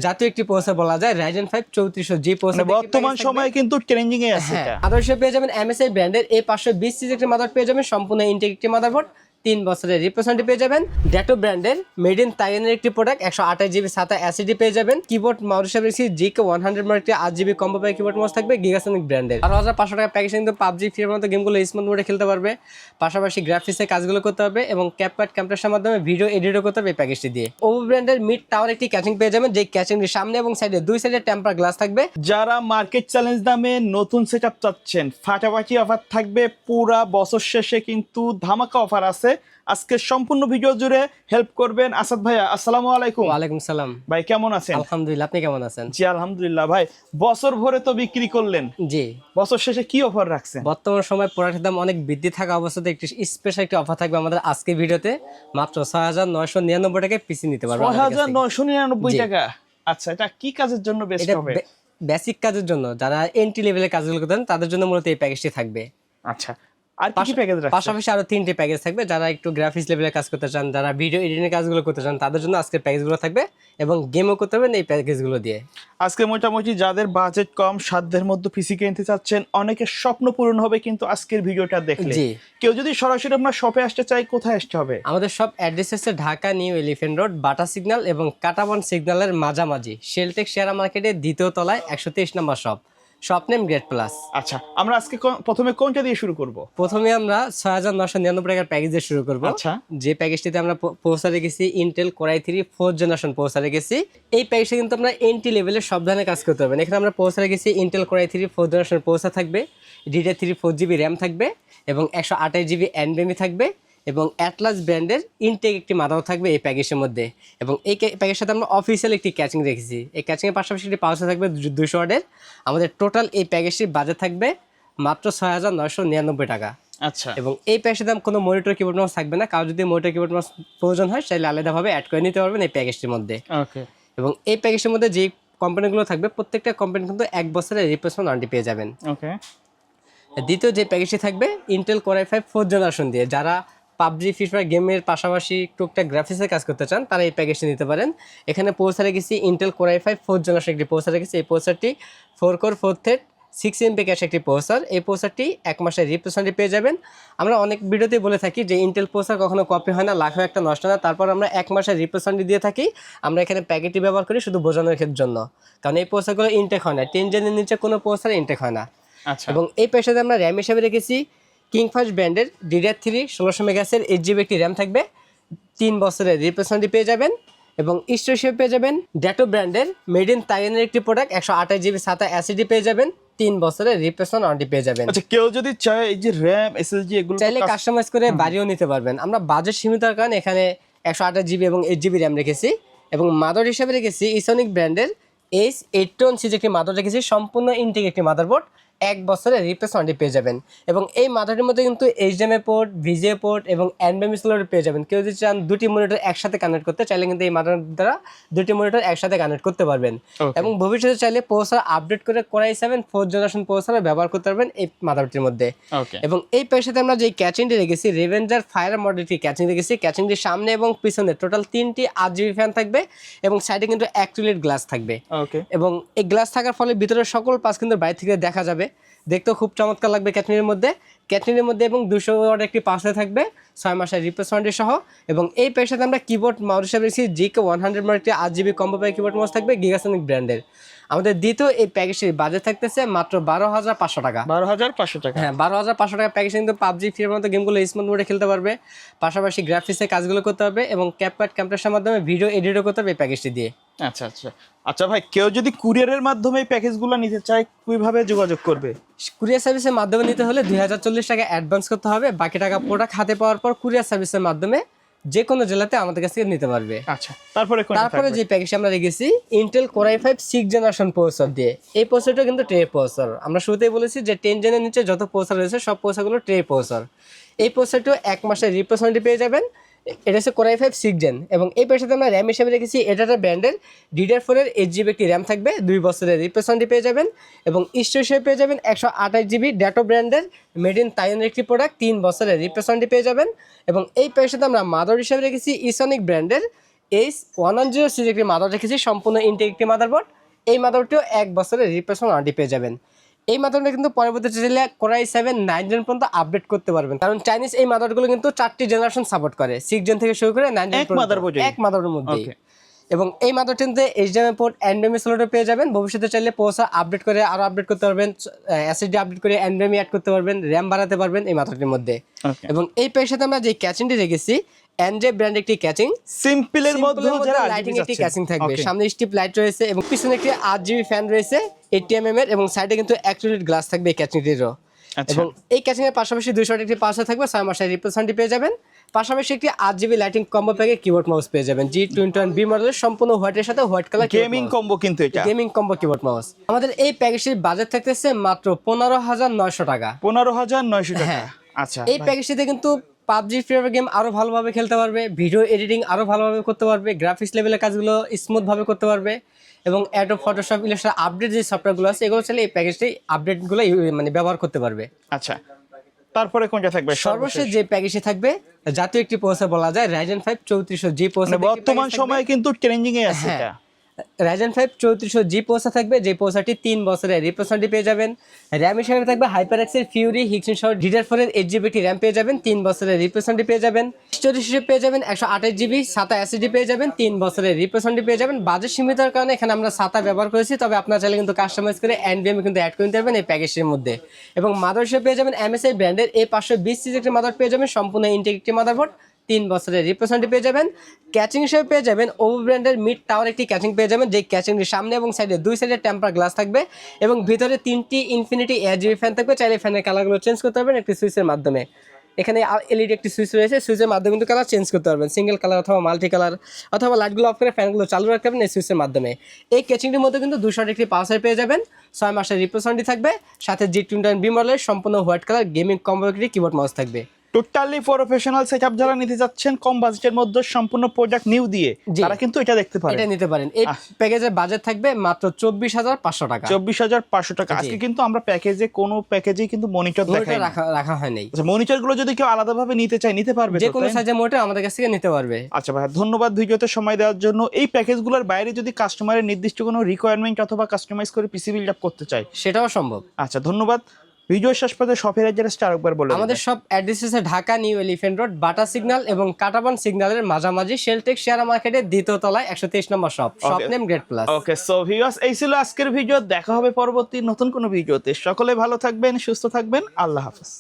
জাতীয় একটি প্রসেসর বলা যায় Ryzen 5 3400G প্রসেসর। বর্তমান সময়ে কিন্তু ট্রেন্ডিং এ আছে এটা। আদর্শ পেয়ে যাবেন MSI ব্র্যান্ডের A520 সিরিজ একটি মাদার পেয়ে যাবেন, সম্পূর্ণ ইনটেক একটি মাদারবোর্ড, 3 বছরের রিপ্লেসমেন্ট পেয়ে যাবেন। ড্যাটো ব্র্যান্ডের মেড ইন তাইওয়ানের একটি প্রোডাক্ট, 128GB SATA SSD পেয়ে যাবেন। কিবোর্ড মাউস হিসেবে GK100 মডেল একটি 8GB combo pack keyboard mouse থাকবে গিগাসনিক ব্র্যান্ডের। 12,500 টাকা প্যাকেজে কিন্তু PUBG ফ্রি ফায়ার মতো গেমগুলো স্মুথ মোডে খেলতে পারবে, পাশাপাশি গ্রাফিক্সের কাজগুলো করতে পারবে এবং ক্যাপকাট কম্প্রেসরের মাধ্যমে ভিডিও এডিটও করতে পারবে এই প্যাকেজটি দিয়ে। ওভো ব্র্যান্ডের মিড টাওয়ার একটি ক্যাচিং পেয়ে যাবেন, যে ক্যাচিংটির সামনে এবং সাইডে দুই সাইডে টেম্পার গ্লাস থাকবে। যারা মার্কেট চ্যালেঞ্জ দামে নতুন সেটআপ চাচ্ছেন, ফাটাফাটি অফার থাকবে, পুরা বছর শেষে কিন্তু ধামাকা অফার আছে। আজকে সম্পূর্ণ ভিডিও জুড়ে হেল্প করবেন আসাদ ভাইয়া। আসসালামু আলাইকুম। ওয়ালাইকুম সালাম ভাই, কেমন আছেন? আলহামদুলিল্লাহ, আপনি কেমন আছেন? জি আলহামদুলিল্লাহ। ভাই, বছর ভরে তো বিক্রি করলেন, জি বছর শেষে কি অফার রাখছেন? বর্তমান সময় প্রোডাক্টের দাম অনেক বৃদ্ধি থাকা অবস্থাতে একটি স্পেশাল একটি অফার থাকবে আমাদের আজকের ভিডিওতে। মাত্র 6,999 টাকায় পিসি নিতে পারবেন। 6,999 টাকা? আচ্ছা, এটা কি কাজের জন্য বেস্ট হবে? বেসিক কাজের জন্য, যারা এন্ট্রি লেভেলের কাজগুলো করতেন তাদের জন্য মূলত এই প্যাকেজটি থাকবে। আচ্ছা, আর কি প্যাকেজ রাখছেন? পাশাপাশি আরো 3টি প্যাকেজ থাকবে, যারা একটু গ্রাফিক্স লেভেলের কাজ করতে চান, যারা ভিডিও এডিটিং এর কাজগুলো করতে চান তাদের জন্য আজকের প্যাকেজগুলো থাকবে এবং গেমও করতে পারবেন এই প্যাকেজগুলো দিয়ে। আজকে মোটামুটি যাদের বাজেট কম, সাধ্যের মধ্যে পিসি কিনতে চাচ্ছেন, অনেকের স্বপ্ন পূরণ হবে কিন্তু আজকের ভিডিওটা দেখলে। জি, কেউ যদি সরাসরি আপনার শপে আসতে চায়, কোথায় আসতে হবে? আমাদের সব অ্যাড্রেস হচ্ছে ঢাকা নিউ এলিফ্যান্ট রোড, বাটা সিগন্যাল এবং কাটাবন সিগন্যালের মাঝামাঝি, শেলটেক শেয়ার মার্কেটের 2য় তলায় 123 number shop name great plus. আচ্ছা, আমরা আজকে প্রথমে কোনটা দিয়ে শুরু করব? প্রথমে আমরা 6,999 টাকার প্যাকেজ দিয়ে শুরু করব। আচ্ছা, যে প্যাকেজটিতে আমরা প্রসেসর রেখেছি Intel Core i3 4th generation processor রেখেছি। এই প্যাকেজে কিন্তু আমরা এন্ট্রি লেভেলের সব ধরনের কাজ করতে পারবেন। এখানে আমরা প্রসেসর রেখেছি Intel Core i3 4th generation processor থাকবে, DDR3 4GB র্যাম থাকবে এবং 128GB NVMe থাকবে এবং অ্যাটলাস ব্র্যান্ডের ইনটেক একটি মাদাও থাকবে এই প্যাকেজের মধ্যে। এবং এই প্যাকেজের সাথে আমরা অফিসিয়াল একটি ক্যাচিং রেখেছি। এই ক্যাচিংয়ের পাশাপাশি একটি পাউচার থাকবে 200 ওয়াটের। আমাদের টোটাল এই প্যাকেজটির বাজেট থাকবে মাত্র 6,999 টাকা। আচ্ছা, এবং এই প্যাকেজের দাম কোনো মনিটর কিবোর্ড মাউস থাকবে না। কারো যদি মনিটর কিবোর্ড মাউস প্রয়োজন হয় চাইলে আলাদাভাবে অ্যাড করে নিতে পারবেন এই প্যাকেজটির মধ্যে। ওকে। এবং এই প্যাকেজের মধ্যে যে কোম্পানিগুলো থাকবে প্রত্যেকটা কোম্পানি কিন্তু 1 বছরের রিপ্লেসমেন্ট ওয়ারেন্টি পেয়ে যাবেন। ওকে। দ্বিতীয় যে প্যাকেজটি থাকবে Intel Core i5 4th generation দিয়ে, যারা পাবজি ফ্রি ফায়ার গেমের পাশাপাশি টুকটাক গ্রাফিক্সের কাজ করতে চান তারা এই প্যাকেজটি নিতে পারেন। এখানে প্রসেসর রেখেছি Intel Core i5 4th generation একটি প্রসেসর রেখেছি। এই প্রসেসরটি 4 কোর 4 থ্রেড 6 MP ক্যাশ একটি প্রসেসর। এই প্রসেসরটি 1 মাসের রিপ্লেসমেন্ট পেয়ে যাবেন। আমরা অনেক ভিডিওতেই বলে থাকি যে ইন্টেল প্রসেসর কখনো কপি হয় না, লাখো একটা নষ্ট না, তারপর আমরা 1 মাসের রিপ্লেসমেন্ট দিয়ে থাকি। আমরা এখানে প্যাকেটটি ব্যবহার করি শুধু বোঝানোর জন্য, কারণ এই প্রসেসরগুলো ইনটেক হয় না, 10 জেনের নিচে কোনো প্রসেসর ইনটেক হয় না। আচ্ছা, এবং এই প্যাকেজে আমরা র্যাম হিসেবে রেখেছি কিংফাস্ট ব্র্যান্ডের DDR3 1600 মেগাহের্টজের 8GB একটি র্যাম থাকবে, 3 বছরের রিপ্লেসমেন্ট পেয়ে যাবেন। এবং স্টোরেজ হিসেবে পেয়ে যাবেন ড্যাটো ব্র্যান্ডের মেড ইন তাইওয়ানের একটি প্রোডাক্ট, 128GB SATA SSD পেয়ে যাবেন, 3 বছরের রিপ্লেসমেন্ট ওয়ারেন্টি পেয়ে যাবেন। আচ্ছা, কেউ যদি চায় এই যে র্যাম SSD এগুলো চাইলে কাস্টমাইজ করে বাড়িও নিতে পারবেন। আমরা বাজেট সীমিতর কারণে এখানে 128GB এবং 8GB র্যাম রেখেছি। এবং মাদার হিসেবে রেখেছি ইসনিক ব্র্যান্ডের H810 সিরিজ একটি মাদার রেখেছি, সম্পূর্ণ ইনটেক একটি মাদারবোর্ড, 1 বছরের রিপ্লেসমেন্ট পেয়ে যাবেন। এবং এই মাদারটির মধ্যে কিন্তু HDMI পোর্ট, VGA পোর্ট এবং NVMe স্লট পেয়ে যাবেন। কেউ যদি চান 2টি মনিটর একসাথে কানেক্ট করতে চাইলে কিন্তু এই মাদার দ্বারা 2টি মনিটর একসাথে কানেক্ট করতে পারবেন। এবং ভবিষ্যতে চাইলে প্রসেসর আপডেট করে Core i7 4th generation processor ব্যবহার করতে পারবেন এই মাদারটির মধ্যে। এবং এই প্যাকেজে আমরা যে ক্যাচিংটি রেখেছি রেভেঞ্জার ফায়ার মডেলটি ক্যাচিং রেখেছি। ক্যাচিংটির সামনে এবং পিছনে টোটাল 3টি 8GB ফ্যান থাকবে এবং সাইডে কিন্তু অ্যাক্রিলিক গ্লাস থাকবে। এবং এই গ্লাস থাকার ফলে ভিতরের সকল পাশ কিন্তু বাইরে থেকে দেখা যাবে, দেখতেও খুব চমৎকার লাগবে ক্যাটনির মধ্যে। এবং 200 ওয়াট একটি পাশে থাকবে 6 মাসের রিপ্লেসমেন্ট সহ। এবং এই প্যাকের সাথে আমরা কিবোর্ড মাউস হিসেবে রেখেছি GK100 মডেল একটি 8GB combo pack keyboard mouse থাকবে গিগাসনিক ব্র্যান্ডের। আমাদের দ্বিতীয় এই প্যাকেজটির বাজেট থাকতেছে মাত্র 12,500 টাকা। 12,500 টাকা? হ্যাঁ, 12,500 টাকা প্যাকেজে কিন্তু পাবজি ফ্রি ফায়ার মতো গেমগুলো স্মুথ মোডে খেলতে পারবে, পাশাপাশি গ্রাফিক্সের কাজগুলো করতে পারবে এবং ক্যাপকাট কম্প্রেসরের মাধ্যমে ভিডিও এডিটও করতে পারবে এই প্যাকেজটি দিয়ে। আচ্ছা আচ্ছা আচ্ছা ভাই, কেউ যদি কুরিয়ারের মাধ্যমে এই প্যাকেজগুলো নিতে চায় কিভাবে যোগাযোগ করবে? কুরিয়ার সার্ভিসের মাধ্যমে নিতে হলে 2040 টাকা অ্যাডভান্স করতে হবে। বাকি টাকা প্রোডাক্ট হাতে পাওয়ার পর কুরিয়ার সার্ভিসের মাধ্যমে যে কোনো জেলাতে আমাদের কাছ থেকে নিতে পারবে। আচ্ছা, তারপরে যে প্যাকেজ আমরা রেখেছি Intel Core i5 6th generation processor দিয়ে। এই প্রসেসরটা কিন্তু ট্রে প্রসেসর। আমরা শুরুতেই বলেছি যে 10 জেনের নিচে যত প্রসেসর রয়েছে সব প্রসেসরগুলো ট্রে প্রসেসর। এই প্রসেসরটিও 1 মাসের রিপ্লেসমেন্ট পেয়ে যাবেন। এটা হচ্ছে Core i5 6th জেন। এবং এই প্যাকেজে আমরা র্যাম হিসেবে রেখেছি এটা ব্র্যান্ডের DDR4 এর 8GB একটি র্যাম থাকবে, 2 বছরের রিপ্লেসমেন্ট পেয়ে যাবেন। এবং স্টোরেজ হিসেবে পেয়ে যাবেন 128GB ড্যাটো ব্র্যান্ডের মেড ইন তাইওয়ানের একটি প্রোডাক্ট, 3 বছরের রিপ্লেসমেন্ট পেয়ে যাবেন। এবং এই প্যাকেজে আমরা মাদার হিসেবে রেখেছি ইসনিক ব্র্যান্ডের H110 সিরিজের একটি মাদার রেখেছি, সম্পূর্ণ ইনটেক একটি মাদারবোর্ড। এই মাদারবোর্ডটিও 1 বছরের রিপ্লেসমেন্ট ওয়ারেন্টি পেয়ে যাবেন। এই মাদারবোর্ডটা কিন্তু পরবর্তীতে চাইলে Core i7 9 জেন পর্যন্ত আপডেট করতে পারবেন, কারণ চাইনিজ এই মাদারবোর্ডগুলো কিন্তু 4টি জেনারেশন সাপোর্ট করে, 6 জেন থেকে শুরু করে 9 জেন এক পর্যন্ত মাদারবোর্ডে? এক মাদারবোর্ডের মধ্যে। এবং এই মাদারবোর্ডটিতে HDMI পোর্ট, NVMe স্লটও পেয়ে যাবেন। ভবিষ্যতে চাইলে প্রসেসর আপডেট করে আরো আপডেট করতে পারবেন, SSD আপডেট করে NVMe অ্যাড করতে পারবেন, RAM বাড়াতে পারবেন এই মাদারবোর্ডের মধ্যে। এবং এই প্যাকের সাথে আমরা যে ক্যাচিংটি রেখেছি, এনজে ব্র্যান্ড একটি ক্যাচিং, সিম্পলের মধ্যে যারা লাইটিং RGB একটি চাচ্ছেন। ক্যাচিং থাকবে, Okay. সামনে স্ট্রিপ লাইট রয়েছে এবং পিছনে একটি 8GB ফ্যান রয়েছে 80mm এর, এবং সাইডে কিন্তু অ্যাক্রিলিক গ্লাস থাকবে এই ক্যাচিংটিরও। আচ্ছা। এবং এই ক্যাচিং এর পাশাপাশি 200 ওয়াট একটি পাওয়ার থাকবে, 6 মাসের রিপ্লেসমেন্ট পেয়ে যাবেন। পাশাপাশি একটি 8GB লাইটিং কম্বো প্যাকে কিবোর্ড মাউস পেয়ে যাবেন, G21B মডেলের, সম্পূর্ণ হোয়াইটের সাথে হোয়াইট কালার গেমিং কম্বো কিন্তু এটা গেমিং কম্বো কিবোর্ড মাউস। আমাদের এই প্যাকেজটির বাজেট থাকতেছে মাত্র 15,900 টাকা। 15,900 টাকা। হ্যাঁ। আচ্ছা, এই প্যাকেজটিতে কিন্তু পাবজি ফ্রি ফায়ার গেম আরো ভালোভাবে খেলতে পারবে, ভিডিও এডিটিং আরো ভালোভাবে করতে পারবে, গ্রাফিক্স লেভেলের কাজগুলো স্মুথ ভাবে করতে পারবে, এবং অ্যাডোব ফটোশপ, ইলাস্ট্রেটর আপডেট যে সফটওয়্যারগুলো আছে এগুলো চাইলে এই প্যাকেজটি আপডেটগুলো মানে ব্যবহার করতে পারবে। আচ্ছা, তারপরে কোনটা থাকবে? সর্বশেষ যে প্যাকেজটি থাকবে, জাতীয় একটি প্রসেসর বলা যায়, Ryzen 5 3400G প্রসেসর। বর্তমান সময়ে কিন্তু ট্রেন্ডিং এ আছে এটা। Ryzen 5 3400G প্রসেসর থাকবে, যে প্রসেসরটি 3 বছরের রিপ্লেসমেন্ট পেয়ে যাবেন। র্যাম হিসেবে থাকবে HyperX এর Fury Hickson সহ DDR4 এর 8GB র্যাম পেয়ে যাবেন, 3 বছরের রিপ্লেসমেন্ট পেয়ে যাবেন। স্টোরেজ হিসেবে পেয়ে যাবেন 128GB SATA SSD পেয়ে যাবেন, 3 বছরের রিপ্লেসমেন্ট পেয়ে যাবেন। বাজেট সীমিততার কারণে এখানে আমরা SATA ব্যবহার করেছি, তবে আপনারা চাইলে কিন্তু কাস্টমাইজ করে NVMe কিন্তু অ্যাড করে নিতে পারবেন এই প্যাকেজের মধ্যে। এবং মাদার হিসেবে পেয়ে যাবেন MSI ব্র্যান্ডের A520 সিরিজের একটি মাদার পেয়ে যাবেন, সম্পূর্ণ ইনটেক একটি মাদারবোর্ড, 3 বছরের রিপ্লেসমেন্ট পেয়ে যাবেন। ক্যাচিং হিসেবে পেয়ে যাবেন ওভো ব্র্যান্ডের মিড টাওয়ার একটি ক্যাচিং পেয়ে যাবেন, যে ক্যাচিংটির সামনে এবং সাইডে 2 সাইডে টেম্পার গ্লাস থাকবে, এবং ভিতরে 3টি ইনফিনিটি AirGB ফ্যান থাকবে। চাইলে ফ্যানের কালারগুলো চেঞ্জ করতে পারবেন একটি সুইচের মাধ্যমে। এখানে LED একটি সুইচ রয়েছে, সুইচের মাধ্যমে কিন্তু কালার চেঞ্জ করতে পারবেন, সিঙ্গেল কালার অথবা মাল্টি কালার, অথবা লাইটগুলো অফ করে ফ্যানগুলো চালু রাখতে পারবেন এই সুইচের মাধ্যমে। এই ক্যাচিংটির মধ্যে কিন্তু 200 ওয়াট একটি পাওয়ার পেয়ে যাবেন, 6 মাসের রিপ্লেসমেন্ট থাকবে, সাথে G21B মডেলের সম্পূর্ণ হোয়াইট কালার গেমিং কম্বো একটি কিবোর্ড মাউস থাকবে। টোটালি প্রফেশনাল সেটআপ যারা নিতে যাচ্ছেন কম বাজেটের মধ্যে সম্পূর্ণ প্রোডাক্ট নিউ দিয়ে, তারা কিন্তু এটা দেখতে পারেন, এটা নিতে পারেন। এই প্যাকেজের বাজেট থাকবে মাত্র 24,500 টাকা। 24,500 টাকা। আজকে কিন্তু আমরা প্যাকেজে কোনো প্যাকেজেই কিন্তু মনিটর দেখাই না। রাখা হয় নাই। আচ্ছা, মনিটর গুলো যদি কেউ আলাদাভাবে নিতে চায় নিতে পারবে যে তো, কোনো তাই না? সাইজের মনিটর আমাদের কাছ থেকে নিতে পারবে। আচ্ছা ভাই, ধন্যবাদ ভিডিওতে সময় দেওয়ার জন্য। এই প্যাকেজগুলোর বাইরে যদি কাস্টমারের নির্দিষ্ট কোনো রিকোয়ারমেন্ট অথবা কাস্টমাইজ করে পিসি বিল্ড আপ করতে চায়, সেটাও সম্ভব। আচ্ছা ধন্যবাদ। ভিডিও শেষ পর্যন্ত শপের অ্যাড্রেসটা আরেকবার বলে দিন। আমাদের সব অ্যাড্রেস আছে ঢাকা নিউ এলিফ্যান্ট রোড, বাটা সিগন্যাল এবং কাটাবান সিগন্যালের মাঝামাঝি, শেলটেক শেয়ার মার্কেটের 2য় তলায় 123 number shop, shop name great plus. Okay, so viewers, এই ছিল আজকের ভিডিও। দেখা হবে পরবর্তী নতুন কোনো ভিডিওতে। সকলে ভালো থাকবেন, সুস্থ থাকবেন। আল্লাহ হাফেজ।